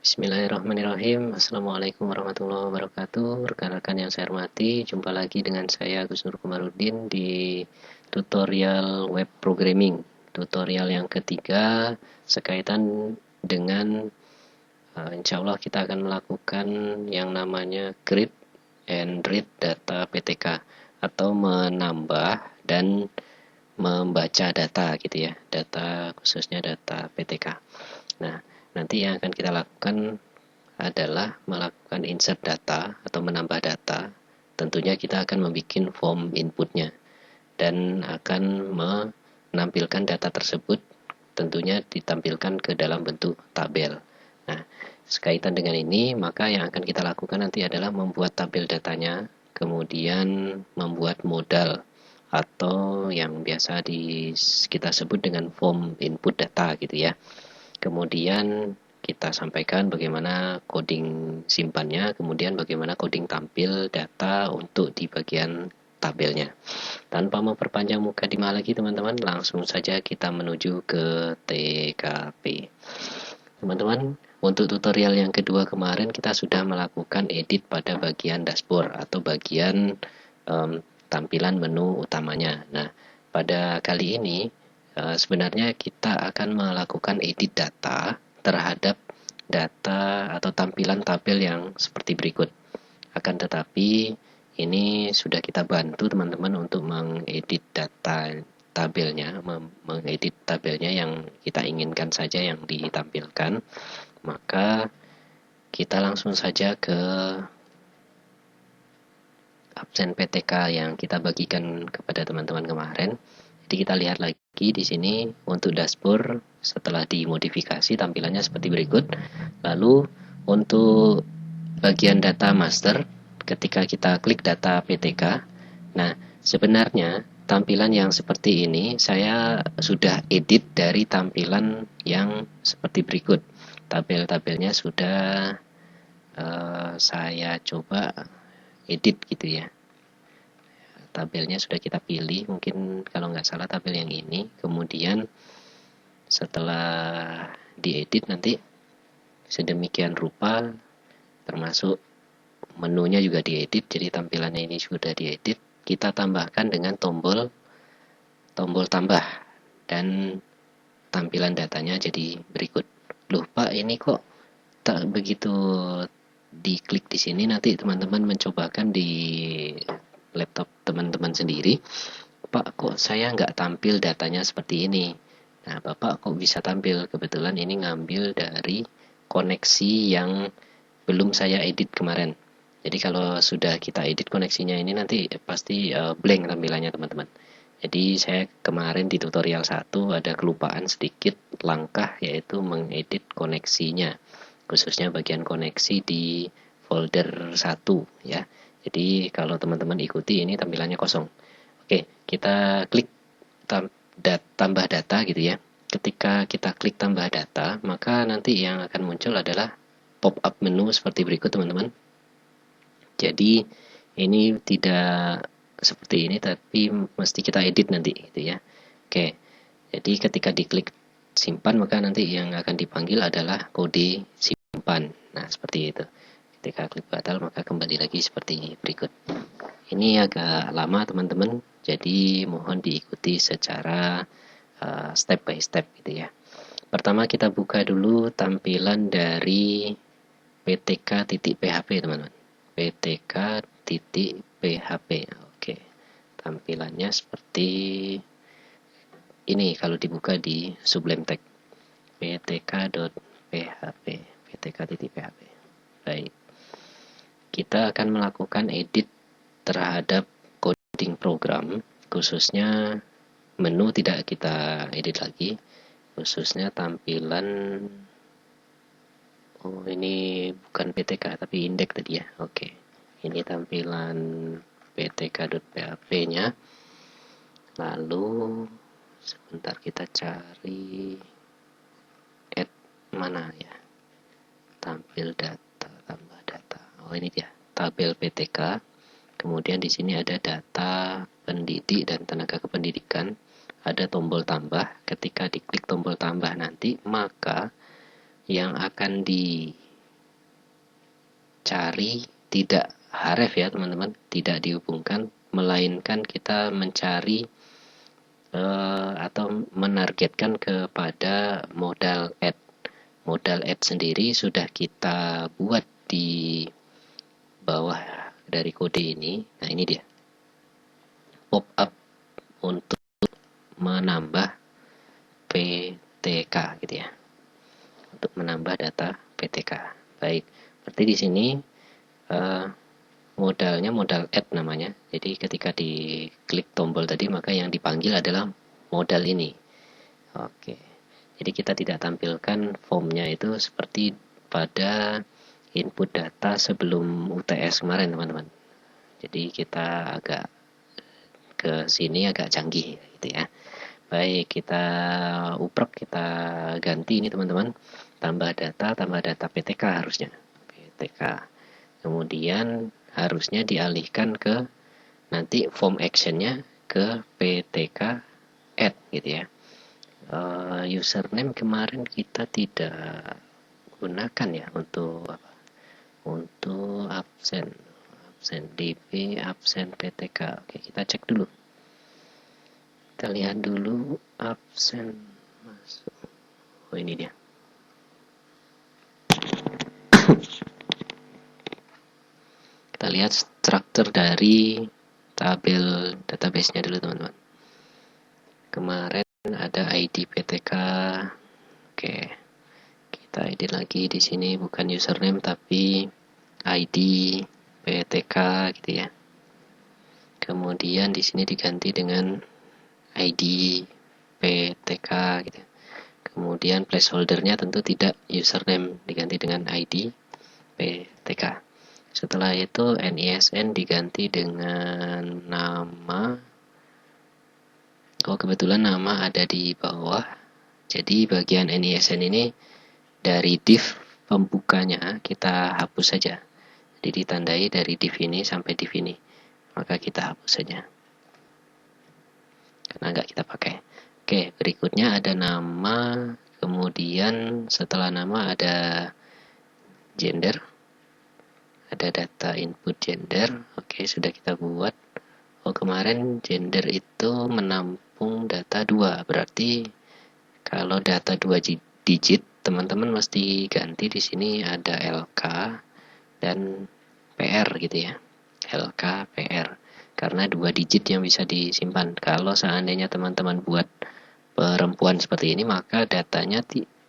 Bismillahirrahmanirrahim. Assalamualaikum warahmatullahi wabarakatuh. Rekan-rekan yang saya hormati, jumpa lagi dengan saya Agus Nur Komarudin di tutorial web programming. Tutorial yang ketiga sekaitan dengan insya Allah kita akan melakukan yang namanya create and read data PTK atau menambah dan membaca data gitu ya, data khususnya data PTK. Nah, nanti yang akan kita lakukan adalah melakukan insert data atau menambah data. Tentunya kita akan membuat form inputnya dan akan menampilkan data tersebut tentunya ditampilkan ke dalam bentuk tabel. Nah, sekaitan dengan ini, maka yang akan kita lakukan nanti adalah membuat tabel datanya, kemudian membuat modal atau yang biasa kita sebut dengan form input data gitu ya. Kemudian kita sampaikan bagaimana coding simpannya, kemudian bagaimana coding tampil data untuk di bagian tabelnya. Tanpa memperpanjang muka di lagi teman-teman, langsung saja kita menuju ke TKP. Teman-teman, untuk tutorial yang kedua kemarin kita sudah melakukan edit pada bagian dashboard atau bagian tampilan menu utamanya. Nah, pada kali ini sebenarnya kita akan melakukan edit data terhadap data atau tampilan tabel yang seperti berikut. Akan tetapi ini sudah kita bantu teman-teman untuk mengedit data tabelnya, mengedit tabelnya yang kita inginkan saja yang ditampilkan. Maka kita langsung saja ke absen PTK yang kita bagikan kepada teman-teman kemarin. Jadi kita lihat lagi di sini untuk dashboard setelah dimodifikasi tampilannya seperti berikut. Lalu untuk bagian data master ketika kita klik data PTK. Nah, sebenarnya tampilan yang seperti ini saya sudah edit dari tampilan yang seperti berikut. Tabel-tabelnya sudah saya coba edit gitu ya. Tabelnya sudah kita pilih, mungkin kalau nggak salah tabel yang ini. Kemudian setelah diedit nanti sedemikian rupa, termasuk menunya juga diedit, jadi tampilannya ini sudah diedit. Kita tambahkan dengan tombol tambah dan tampilan datanya jadi berikut. Loh Pak, ini kok tak begitu diklik di sini, nanti teman-teman mencobakan di laptop teman-teman sendiri. Pak, kok saya nggak tampil datanya seperti ini? Nah, Bapak kok bisa tampil? Kebetulan ini ngambil dari koneksi yang belum saya edit kemarin. Jadi kalau sudah kita edit koneksinya ini nanti pasti blank tampilannya teman-teman. Jadi saya kemarin di tutorial 1 ada kelupaan sedikit langkah, yaitu mengedit koneksinya, khususnya bagian koneksi di folder 1 ya. Jadi kalau teman-teman ikuti ini tampilannya kosong. Oke, kita klik tambah data gitu ya. Ketika kita klik tambah data, maka nanti yang akan muncul adalah pop-up menu seperti berikut teman-teman. Jadi ini tidak seperti ini, tapi mesti kita edit nanti gitu ya. Oke, jadi ketika diklik simpan, maka nanti yang akan dipanggil adalah kode simpan. Nah, seperti itu. Ketika klik batal, maka kembali lagi seperti berikut. Ini agak lama teman-teman, jadi mohon diikuti secara step by step gitu ya. Pertama kita buka dulu tampilan dari ptk.php teman-teman. ptk.php. Oke. Tampilannya seperti ini kalau dibuka di Sublime Text. ptk.php. ptk.php. Baik. Kita akan melakukan edit terhadap coding program, khususnya menu tidak kita edit lagi, khususnya tampilan. Oh, ini bukan PTK tapi indeks tadi ya. Oke. Ini tampilan ptk.php-nya. Lalu sebentar kita cari add mana ya. Tampil data, tambah data. Oh, ini dia, tabel PTK. Kemudian di sini ada data pendidik dan tenaga kependidikan. Ada tombol tambah. Ketika diklik tombol tambah nanti, maka yang akan di cari tidak haref ya teman-teman, tidak dihubungkan, melainkan kita mencari atau menargetkan kepada modal add. Modal add sendiri sudah kita buat di bawah dari kode ini. Nah, ini dia, pop up untuk menambah PTK gitu ya, untuk menambah data PTK. Baik, berarti di sini modalnya modal add namanya. Jadi ketika diklik tombol tadi, maka yang dipanggil adalah modal ini. Oke, jadi kita tidak tampilkan formnya itu seperti pada input data sebelum UTS kemarin teman-teman. Jadi kita agak ke sini agak canggih gitu ya. Baik, kita uprek, kita ganti ini teman-teman, tambah data PTK harusnya, PTK. Kemudian harusnya dialihkan ke nanti form actionnya ke PTK add gitu ya. Username kemarin kita tidak gunakan ya untuk apa? Untuk absen dp absen PTK. Oke, kita cek dulu. Kita lihat dulu absen masuk. Oh, ini dia. Kita lihat struktur dari tabel database-nya dulu teman-teman. Kemarin ada ID PTK. Oke. Kita edit lagi di sini, bukan username tapi ID PTK gitu ya. Kemudian di sini diganti dengan ID PTK gitu. Kemudian placeholdernya tentu tidak username, diganti dengan ID PTK. Setelah itu NISN diganti dengan nama. Oh, kebetulan nama ada di bawah. Jadi bagian NISN ini dari div pembukanya kita hapus saja. Jadi ditandai dari div ini sampai div ini. Maka kita hapus saja, karena nggak kita pakai. Oke, berikutnya ada nama. Kemudian setelah nama ada gender. Ada data input gender. Oke, sudah kita buat. Oh, kemarin gender itu menampung data 2. Berarti kalau data 2 digit, teman-teman mesti ganti di sini ada LK dan PR gitu ya. LK, PR. Karena 2 digit yang bisa disimpan. Kalau seandainya teman-teman buat perempuan seperti ini, maka datanya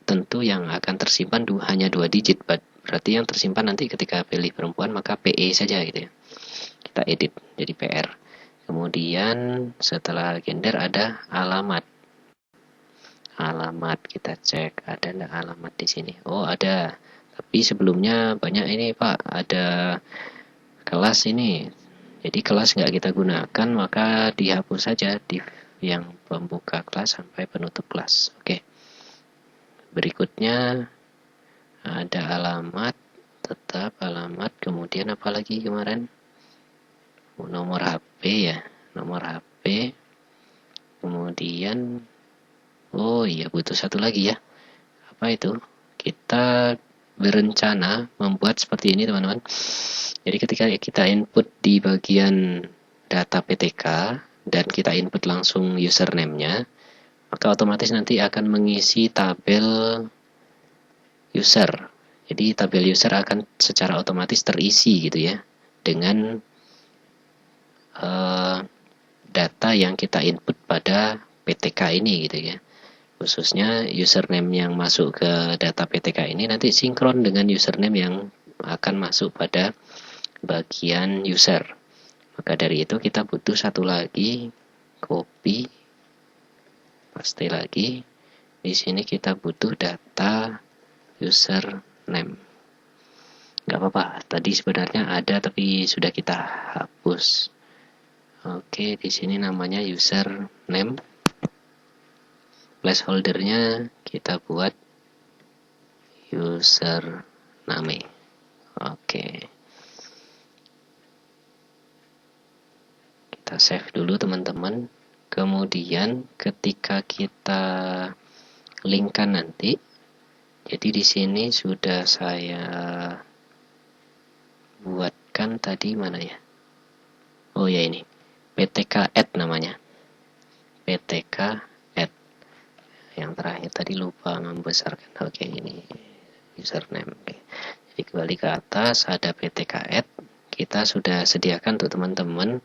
tentu yang akan tersimpan hanya 2 digit. Berarti yang tersimpan nanti ketika pilih perempuan maka PE saja gitu ya. Kita edit jadi PR. Kemudian setelah gender ada alamat. Alamat kita cek ada enggak alamat di sini. Oh, ada. Tapi sebelumnya banyak ini Pak, ada kelas ini. Jadi kelas nggak kita gunakan, maka dihapus saja div yang pembuka kelas sampai penutup kelas. Oke. Berikutnya ada alamat, tetap alamat. Kemudian apa lagi kemarin? Nomor HP ya, nomor HP. Kemudian oh iya, butuh satu lagi ya. Apa itu? Kita berencana membuat seperti ini teman-teman. Jadi ketika kita input di bagian data PTK dan kita input langsung username-nya, maka otomatis nanti akan mengisi tabel user. Jadi tabel user akan secara otomatis terisi gitu ya dengan data yang kita input pada PTK ini gitu ya. Khususnya username yang masuk ke data PTK ini nanti sinkron dengan username yang akan masuk pada bagian user. Maka dari itu kita butuh satu lagi, copy, paste lagi. Di sini kita butuh data username. Nggak apa-apa, tadi sebenarnya ada tapi sudah kita hapus. Oke, di sini namanya username. Placeholdernya kita buat username. Oke. Kita save dulu teman-teman. Kemudian ketika kita linkkan nanti, jadi di sini sudah saya sediakan tadi mana ya? Oh ya, ini PTK add namanya, PTK add. Yang terakhir tadi lupa membesarkan. Oke, ini username. Oke. Jadi kembali ke atas, ada PTK add. Kita sudah sediakan untuk teman-teman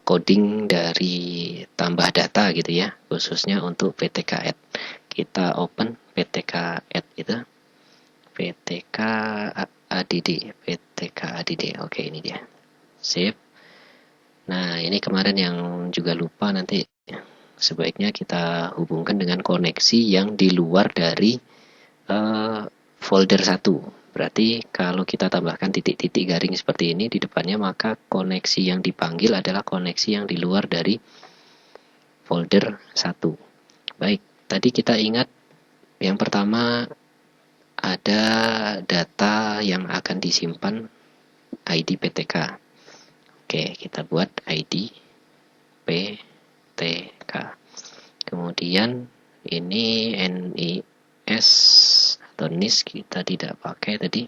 coding dari tambah data gitu ya, khususnya untuk PTK add. Kita open PTK add itu, PTK ADD, PTK ADD. Oke, ini dia. Save. Nah, ini kemarin yang juga lupa, nanti sebaiknya kita hubungkan dengan koneksi yang di luar dari folder 1. Berarti kalau kita tambahkan titik-titik garing seperti ini di depannya, maka koneksi yang dipanggil adalah koneksi yang di luar dari folder 1. Baik, tadi kita ingat yang pertama ada data yang akan disimpan, ID PTK. Oke, kita buat ID PTK. Kemudian ini NIS atau NIS kita tidak pakai tadi.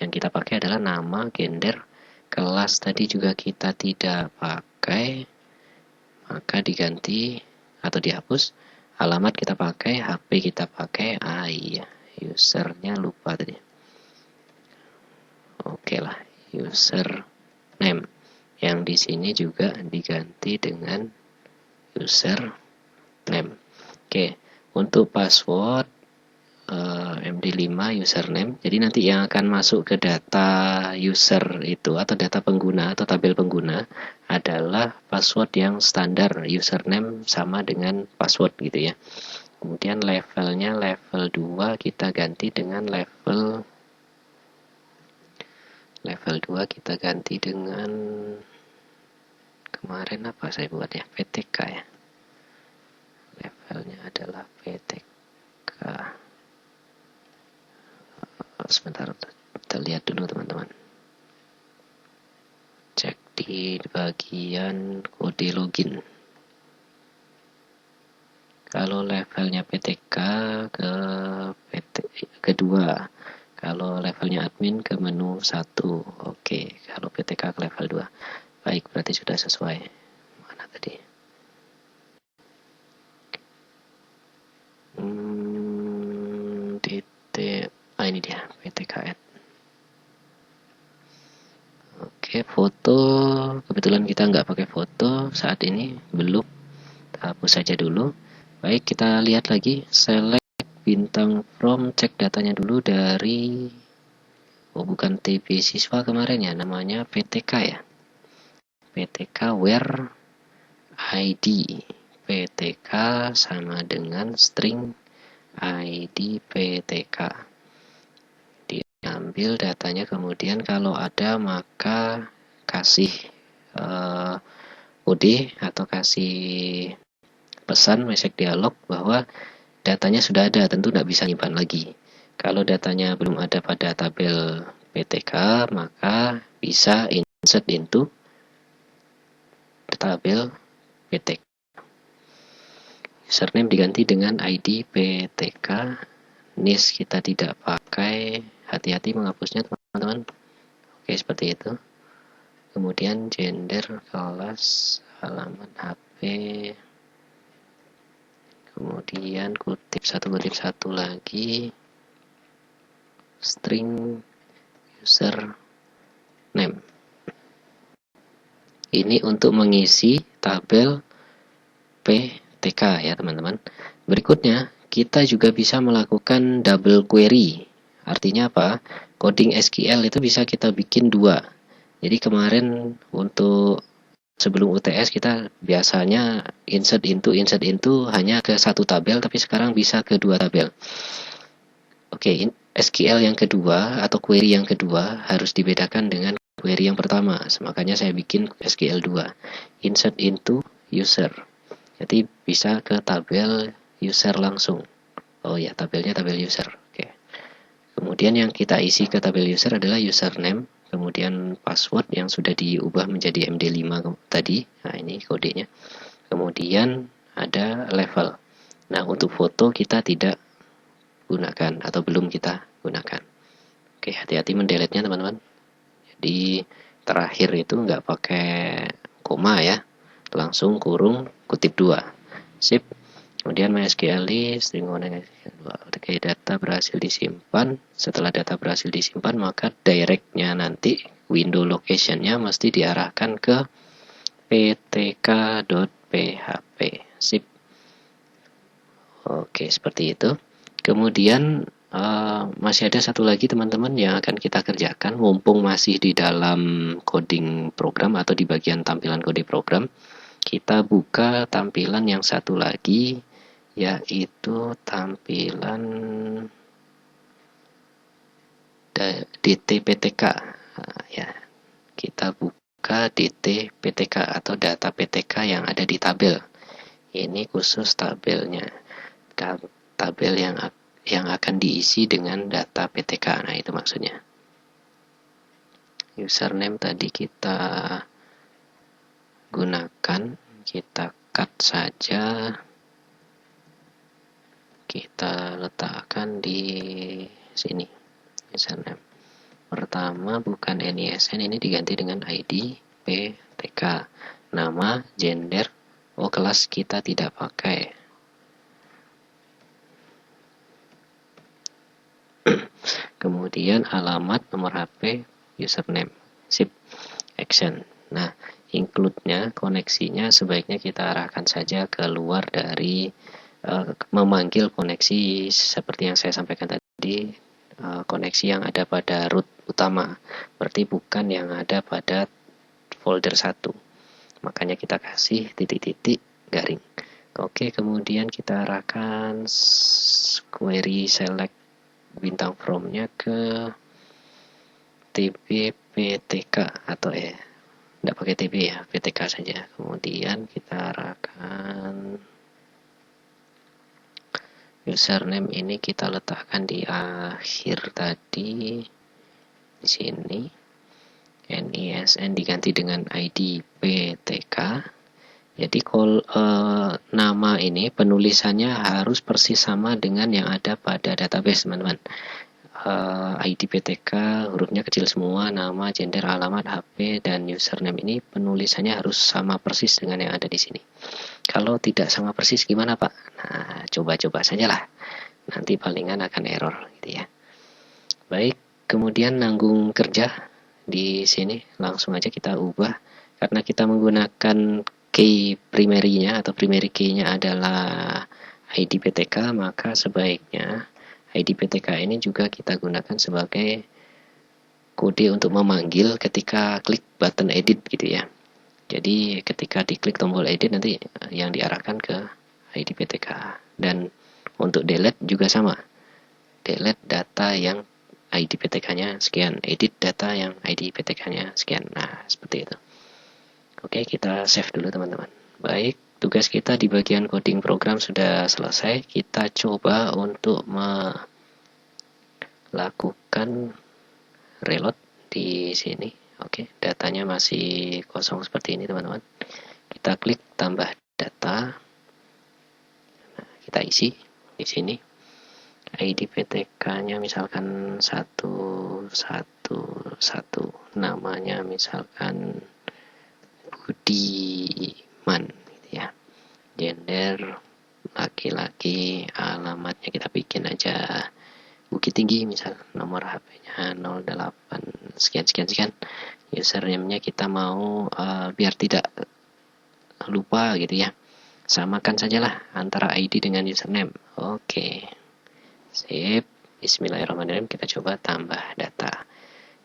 Yang kita pakai adalah nama, gender, kelas tadi juga kita tidak pakai, maka diganti atau dihapus. Alamat kita pakai, HP kita pakai, iya, usernya lupa tadi. Oke lah, username. Yang di sini juga diganti dengan username. Oke, untuk password MD5 username. Jadi nanti yang akan masuk ke data user itu atau data pengguna atau tabel pengguna adalah password yang standar, username sama dengan password gitu ya. Kemudian levelnya level 2 kita ganti dengan level 2 kita ganti dengan kemarin apa saya buat ya, PTK ya. Levelnya adalah PTK. Sebentar, kita lihat dulu teman-teman. Cek di bagian kode login. Kalau levelnya PTK ke 2. Kalau levelnya admin ke menu 1. Oke, kalau PTK ke level 2. Baik, berarti sudah sesuai. Mana tadi? Ini dia, PTK add. Oke, foto. Kebetulan kita nggak pakai foto saat ini, belum. Kita hapus saja dulu. Baik, kita lihat lagi. Select bintang from, cek datanya dulu dari, bukan TP siswa kemarin ya, namanya PTK ya. PTK where ID. PTK sama dengan string ID PTK. Diambil datanya, kemudian kalau ada maka kasih kode atau kasih pesan message dialog bahwa datanya sudah ada. Tentu tidak bisa nyimpan lagi. Kalau datanya belum ada pada tabel PTK, maka bisa insert into tabel PTK. Username diganti dengan ID PTK. NIS kita tidak pakai, hati-hati menghapusnya teman-teman. Oke, seperti itu. Kemudian gender, kelas, alamat HP, kemudian kutip satu lagi, string username. Ini untuk mengisi tabel PTK ya teman-teman. Berikutnya kita juga bisa melakukan double query. Artinya apa? Coding SQL itu bisa kita bikin 2. Jadi kemarin untuk sebelum UTS kita biasanya insert into hanya ke 1 tabel, tapi sekarang bisa ke 2 tabel. Oke, SQL yang kedua atau query yang kedua harus dibedakan dengan query yang pertama. Makanya saya bikin SQL 2. Insert into user. Jadi bisa ke tabel user langsung. Oh ya, tabelnya tabel user. Oke. Kemudian yang kita isi ke tabel user adalah username, kemudian password yang sudah diubah menjadi MD5 tadi. Nah, ini kodenya. Kemudian ada level. Nah, untuk foto kita tidak gunakan atau belum kita gunakan. Oke, hati-hati mendeletnya teman-teman. di terakhir itu nggak pakai koma ya, langsung kurung kutip 2. Sip. Kemudian MySQL list string oke, data berhasil disimpan. Setelah data berhasil disimpan, maka directnya nanti window locationnya mesti diarahkan ke ptk.php. Sip. Oke, seperti itu. Kemudian masih ada satu lagi teman-teman yang akan kita kerjakan mumpung masih di dalam coding program atau di bagian tampilan kode program. Kita buka tampilan yang satu lagi, yaitu tampilan DT-PTK. Ya, kita buka DT-PTK atau data PTK yang ada di tabel. Ini khusus tabelnya, tabel yang akan diisi dengan data PTK. Nah, itu maksudnya. Username tadi kita gunakan, kita cut saja, kita letakkan di sini. Username pertama bukan NISN, ini diganti dengan ID PTK. Nama, gender, kelas kita tidak pakai. Kemudian alamat, nomor HP, username. Sip. Action. Nah, include-nya, koneksinya sebaiknya kita arahkan saja keluar dari memanggil koneksi seperti yang saya sampaikan tadi, koneksi yang ada pada root utama, berarti bukan yang ada pada folder 1. Makanya kita kasih titik-titik garing. Oke, kemudian kita arahkan query select bintang from-nya ke tb-ptk atau tidak pakai tb ya, ptk saja. Kemudian kita arahkan username, ini kita letakkan di akhir tadi, di sini. NISN diganti dengan ID PTK. Jadi nama ini penulisannya harus persis sama dengan yang ada pada database, teman-teman. ID PTK hurufnya kecil semua, nama, gender, alamat, HP, dan username ini penulisannya harus sama persis dengan yang ada di sini. Kalau tidak sama persis gimana, Pak? Nah, coba-coba sajalah. Nanti palingan akan error gitu ya. Baik, kemudian nanggung kerja di sini langsung aja kita ubah, karena kita menggunakan key primary-nya atau primary key-nya adalah ID PTK, maka sebaiknya ID PTK ini juga kita gunakan sebagai kode untuk memanggil ketika klik button edit gitu ya. Jadi ketika diklik tombol edit nanti yang diarahkan ke ID PTK. Dan untuk delete juga sama. Delete data yang ID PTK-nya sekian, edit data yang ID PTK-nya sekian. Nah, seperti itu. Oke, kita save dulu teman-teman. Baik, tugas kita di bagian coding program sudah selesai. Kita coba untuk melakukan reload di sini. Oke, datanya masih kosong seperti ini teman-teman. Kita klik tambah data. Nah, kita isi di sini. ID PTK-nya misalkan 111, namanya misalkan Budiman gitu ya. Gender laki-laki, alamatnya kita bikin aja Bukit Tinggi misal, nomor HP-nya 08 sekian. Username-nya kita mau biar tidak lupa gitu ya. Samakan sajalah antara ID dengan username. Oke. Sip. Bismillahirrahmanirrahim, kita coba tambah data.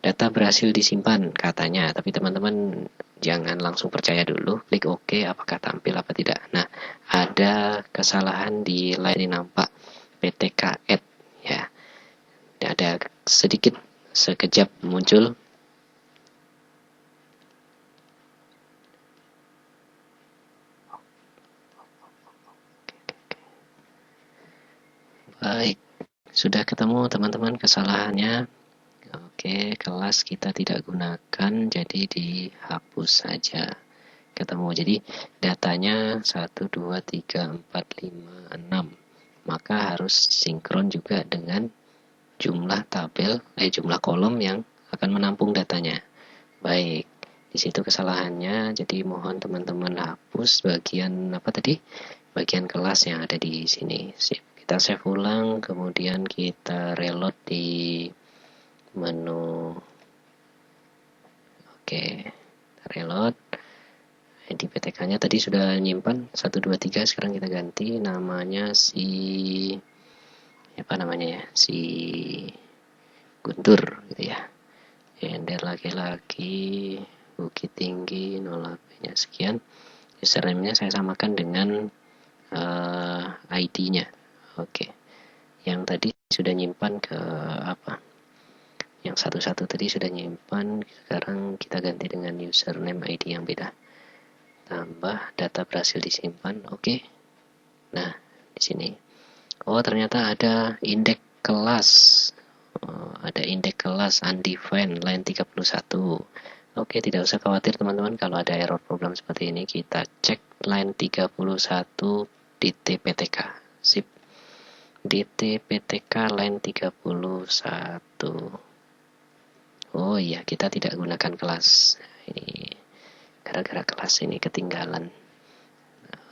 Data berhasil disimpan katanya, tapi teman-teman jangan langsung percaya dulu. Klik OK, apakah tampil apa tidak. Nah, ada kesalahan di line ini nampak PTK add ya. Ada sedikit sekejap muncul. Baik, sudah ketemu teman-teman kesalahannya. Oke, kelas kita tidak gunakan, jadi dihapus saja. Ketemu, jadi datanya 1, 2, 3, 4, 5, 6. Maka harus sinkron juga dengan jumlah tabel, jumlah kolom yang akan menampung datanya. Baik, di situ kesalahannya, jadi mohon teman-teman hapus bagian apa tadi? Bagian kelas yang ada di sini. Sip. Kita save ulang, kemudian kita reload di menu. Oke, reload. ID PTK-nya tadi sudah nyimpan 123, sekarang kita ganti namanya si apa namanya ya? Si Guntur gitu ya. Gender laki-laki, Bukit Tinggi, 08-nya sekian. Username-nya saya samakan dengan ID-nya. Oke. Yang tadi sudah nyimpan ke apa? Yang satu-satu tadi sudah nyimpan, sekarang kita ganti dengan username ID yang beda. Tambah data berhasil disimpan. Oke. Nah, di sini. Oh, ternyata ada indeks kelas. Ada indeks kelas undefined line 31. Oke, tidak usah khawatir teman-teman kalau ada error problem seperti ini. Kita cek line 31 DTPTK. Sip. DTPTK line 31. Oh iya, kita tidak gunakan kelas. Ini gara-gara kelas ini ketinggalan.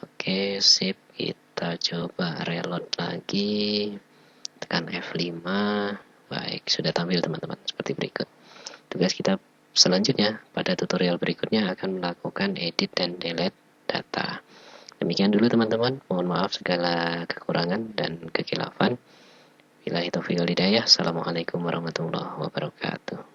Oke, sip. Kita coba reload lagi. Tekan F5. Baik, sudah tampil teman-teman seperti berikut. Tugas kita selanjutnya pada tutorial berikutnya akan melakukan edit dan delete data. Demikian dulu teman-teman, mohon maaf segala kekurangan dan kekhilafan. Billahi taufiq wal hidayah. Assalamualaikum warahmatullahi wabarakatuh.